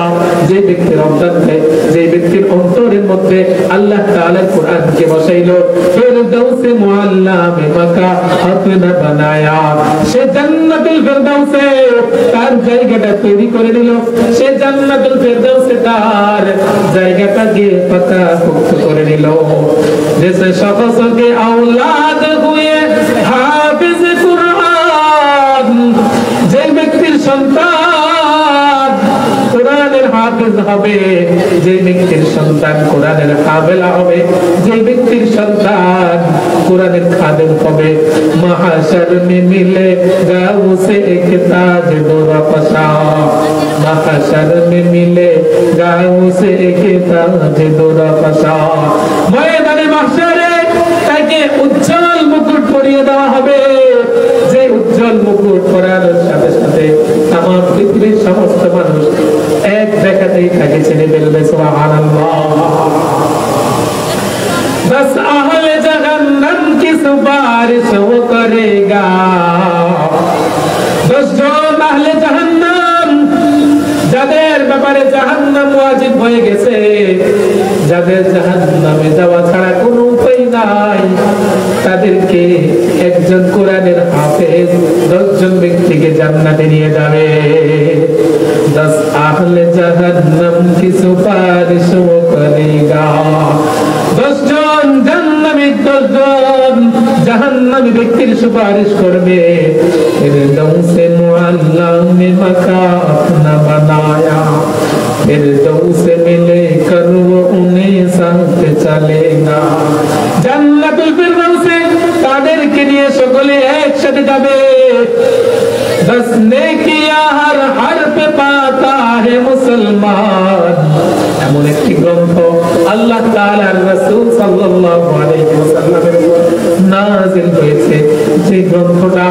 যে ব্যক্তির অন্তরে যে ব্যক্তির অন্তরের মধ্যে আল্লাহ তাআলার কোরআনকে বসাইলো ফিরদাউসে মুআল্লা মে মাকা আপনা বানায়া সে জান্নাতুল ফিরদাউসে তার জায়গাটা তৈরি করে দিল সে জান্নাতুল ফিরদাউসে তার জায়গাটাকে পাকা মুক্ত করে দিল जैसे शख्स के औलाद हुए हाफिज कुरान যে ব্যক্তির সন্তান কোরআনের হাফেজ হবে যে ব্যক্তির সন্তান কোরআনের হাফেলা হবে যে ব্যক্তির সন্তান কোরআনের খাদেম হবে মাহশর মে মিলে গাও সে এক তাজ দোরা পশা মাহশর মে মিলে গাও সে এক তাজ দোরা পশা ময়দানে মাহশরে তাকে উজ্জ্বল মুকুট পরিয়ে দেওয়া হবে যে উজ্জ্বল মুকুট পরানোর সাথে সাথে তাম পৃথিবীর সমস্ত মানুষ এক দেখাতেই তাকে চিনে ফেলবে সুবহানাল্লাহ बस अहले जहन्नम की सिफारिश वो करेगा बस जो अहले जहन्नम যাদের ব্যাপারে জাহান্নাম ওয়াজিব হয়ে গেছে যাদের জাহান্নামে যাওয়া ছাড়া কোনো উপায় নাই তাদেরকে একজন কোরআনের হাফেজ 10 জন ব্যক্তিকে জান্নাতে নিয়ে যাবে 10 আহলে জাহান্নাম কি সুপারিশ वो करेगा 10 জন জান্নামী 10 জন জাহান্নামী ব্যক্তির সুপারিশ করবে ফিরদৌসে মুআল্লা মে মাকা अपना बनाया फिरदौस में लेकर वो उन्हें साथ चलेगा जन्नतुल फिरदौसे তাদেরকে নিয়ে সকলে একসাথে যাবে बस नेकिया हर हर पे पाता है मुसलमान এমন একটি গ্রন্থ আল্লাহ তাআলার রাসূল সাল্লাল্লাহু আলাইহি ওয়াসাল্লামের উপর নাযিল হয়েছে যে গ্রন্থটা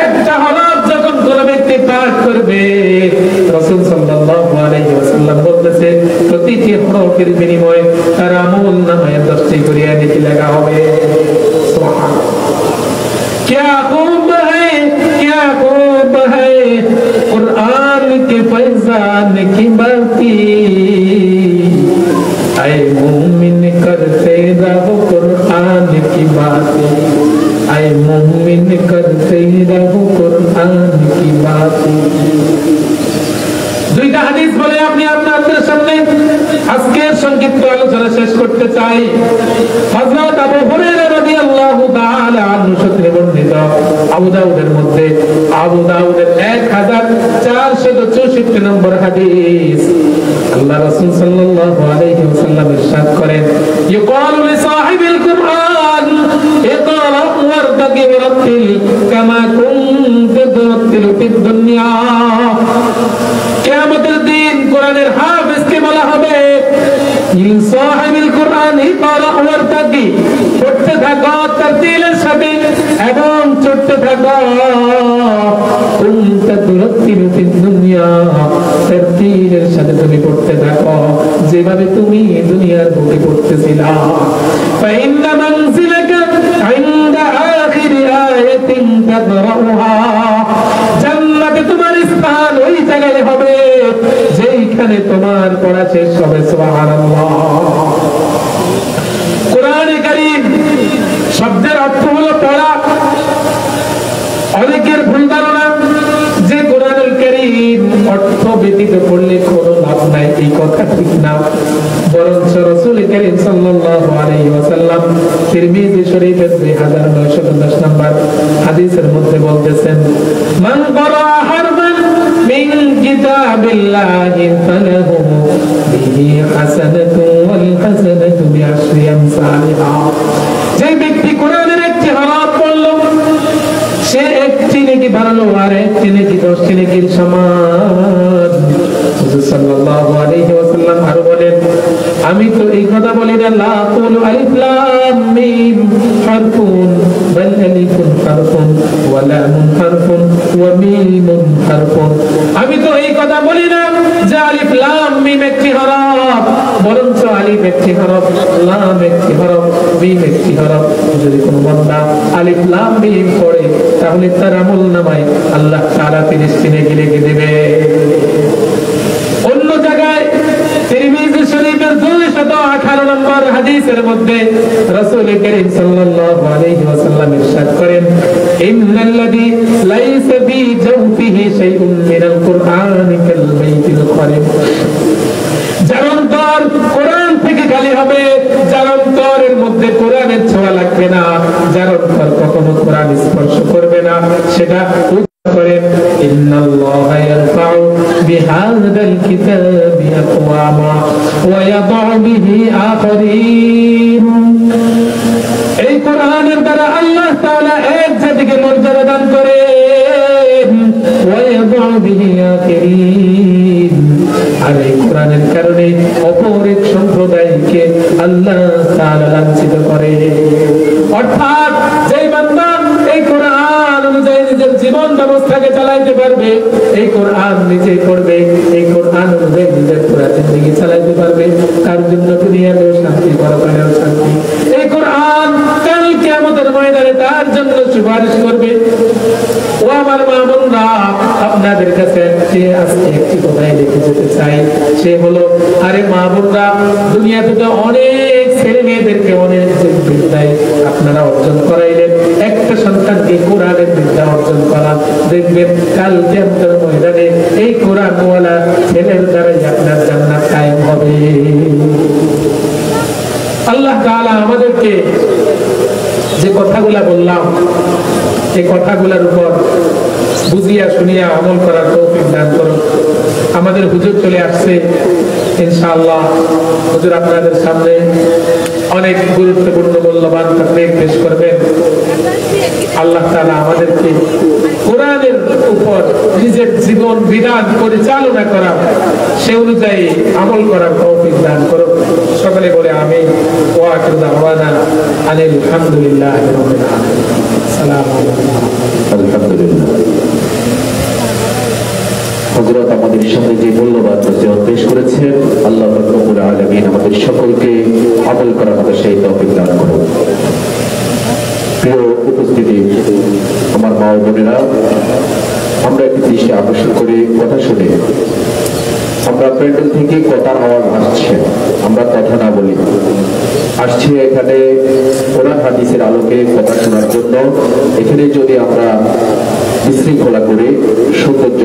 একটা হরফ যখন কোন ব্যক্তি পাঠ করবে রাসূল সাল্লাল্লাহু আলাইহি ওয়াসাল্লাম বলতেছে প্রতিটি হরফের বিনিময়ে তার আমলনামায় 10টি করে নেকি লেখা হবে সুবহানাল্লাহ क्या खूब है कुरान के फैजान की बाती ऐ मुमिन करते रहो कुरान की बातें ऐ मुमिन करते रहो कुरान की बातें দুইটা হাদিস বলে আপনি আপনাদের সামনে আজকের সংক্ষিপ্ত আলোচনা শেষ করতে চাই হযরত আবু হুরায়রা রাদিয়াল্লাহু তাআলা আনহু সূত্রে বর্ণিত আবু দাউদের মধ্যে আবু দাউদের 1464 নম্বর হাদিস আল্লাহ রাসূল সাল্লাল্লাহু আলাইহি ওয়াসাল্লাম ইরশাদ করেন ইউকালু লি সাহিবিল কুরআন ইকরা ওয়ারতাকি ওয়ারাতিল কামা কুনতা তুরাতিলু ফিদ দুনিয়া কিয়ামতের দিন কোরআনের হাফেজকে বলা হবে ইল সাহিবিল কুরআন ইকরা ওয়ারতাকি পড়তে থাকো তারতিলের সাথে এবং চড়তে থাকো কুনতা তুরাতিলু ফিদ দুনিয়া তারতিলের সাথে তুমি পড়তে থাকো যেভাবে তুমি দুনিয়ার বুকে পড়তেছিলা ফাইন্না মানজিলাকা ইনদা আখির আয়াতিন তাদরাউহা জান্নাতে তোমার স্থান ওই জায়গায় হবে যেখানে তোমার পড়া শেষ হবে সুবহানাল্লাহ কোরআনে কারীম শব্দের অর্থ হলো পড়া অনেকের ভুল ধারণা যে কোরআনুল কারীম অর্থ ব্যতীত পড়লে কোনো লাভ নাই এই কথা ঠিক না বরঞ্চ রাসূল কারীম সাল্লাল্লাহু আলাইহি ওয়াসাল্লাম তিরমিজি শরীফের 2910 নম্বর হাদিসের মধ্যে বলতেছেন মান ক্বারা হারফান মিন কিতাবিল্লাহি ফালাহু বিহি হাসানাতু ওয়াল হাসানাতু বিআশরি আমসালিহা যে ব্যক্তি কোরআনের একটি হরফ পড়ল সে একটি নেকি বাড়ালো আর একটি নেকি 10টি নেকির সমান সাল্লাল্লাহু আলাইহি ওয়াসাল্লাম আরো বলেন, আমি তো এই কথা বলি না লা কুলু আলিফ লাম মিম হারফুন বাল আলিফুন হারফুন ওয়া লামুন হারফুন ওয়া মিমুন হারফুন। আমি তো এই কথা বলি না যে আলিফ লাম মিম একটি হরফ, বরঞ্চ আলিফ একটি হরফ, লাম একটি হরফ, মিম একটি হরফ। যদি কোনো বান্দা আলিফ লাম মিম পড়ে তাহলে তার আমলনামায় আল্লাহ তাআলা 30 নেকি লিখে দেবে। অন্য জায়গায় তিরমিজি শরীফের 218 নম্বর হাদিসের মধ্যে রাসূল করিম সাল্লাল্লাহু আলাইহি ওয়াসাল্লাম ইরশাদ করেন, ইন্নাল্লাযী লাইসা ফি জাওফিহি শাইউন মিনাল কুরআনি কাল বাইতিল খারিব। যার অন্তর কোরআন থেকে খালি হবে, যার অন্তরের মধ্যে কোরআনের ছোঁয়া লাগবে না, যার অন্তর কখনো কোরআন স্পর্শ করবে না, সেটা করেন ইন্নাল্লাহা ইয়ারফাউ বিহাযাল কিতাবি আকওয়ামা ওয়া ইয়াদউ বিহি আখারিন। এই কোরআনের দ্বারা আল্লাহ তাআলা এক জাতিকে মর্যাদা দান করেন, ওয়া ইয়াদউ বিহি আখারিন। আর এই কোরআনের কারণে অপর এক সম্প্রদায়কে আল্লাহ তাআলা লাঞ্ছিত করে। অর্থাৎ যেই বান্দা এই কোরআন অনুযায়ী নিজের জীবন ব্যবস্থাকে চালাইতে পারবে, এই কোরআন নিজে পড়বে, এই কোরআন অনুযায়ী নিজের পুরা জিন্দেগি চালাইতে পারবে, তার জন্য দুনিয়াতেও শান্তি, পরকালেও শান্তি। এই কোরআন কাল কিয়ামতের ময়দানে তার জন্য সুপারিশ করবে। ও আমার মা বোনরা, আপনাদের কাছে আজকে একটি কথাই লিখে যেতে চাই, সে হলো, আরে মা বোনরা, দুনিয়াতে তো অনেক ছেলে মেয়েদেরকে অনেক বিদ্যায় আপনারা অর্জন করাইলেন, একটা সন্তানকে কোরআনের বিদ্যা অর্জন করা, দেখবেন কাল কিয়ামতের ময়দানে এই কোরআনওয়ালা ছেলের দ্বারাই আপনার জান্নাত কায়েম হবে। আল্লাহ তাআলা আমাদেরকে যে কথাগুলা বললাম, এই কথাগুলোর উপর বুঝিয়া শুনিয়া আমল করার তৌফিক দান করুন। আমাদের হুজুর চলে আসছে, ইনশাআল্লাহ হুজুর আপনাদের সামনে অনেক গুরুত্বপূর্ণ মূল্যবান তাকরীর পেশ করবেন। আল্লাহ তাআলা আমাদেরকে কোরআনের উপর নিজের জীবন বিধান পরিচালনা করা, সে অনুযায়ী আমল করার তৌফিক দান করুন। সকলে বলে আমিন। ওয়া আখিরু দাওয়ানা আনিল হামদুলিল্লাহি রাব্বিল আলামিন। আসসালামু আলাইকুম। আলহামদুলিল্লাহ। হযরত আমাদের সামনে যে মূল্যবান নসিহত পেশ করেছেন, আল্লাহ রাব্বুল আলামিন আমাদের সকলকে আমল করার মতো সেই তৌফিক দান করুন। প্রিয় উপস্থিতি, আমার মা ও বোনেরা, আমরা একটি দৃষ্টি আকর্ষণ করে কথা শুনে, আমরা প্যান্ডেল থেকে কথার আওয়াজ আসছে, আমরা কথা না বলি, আসছে এখানে কোরআন হাদিসের আলোকে কথা শোনার জন্য। এখানে যদি আমরা বিশৃঙ্খলা করে সৌন্দর্য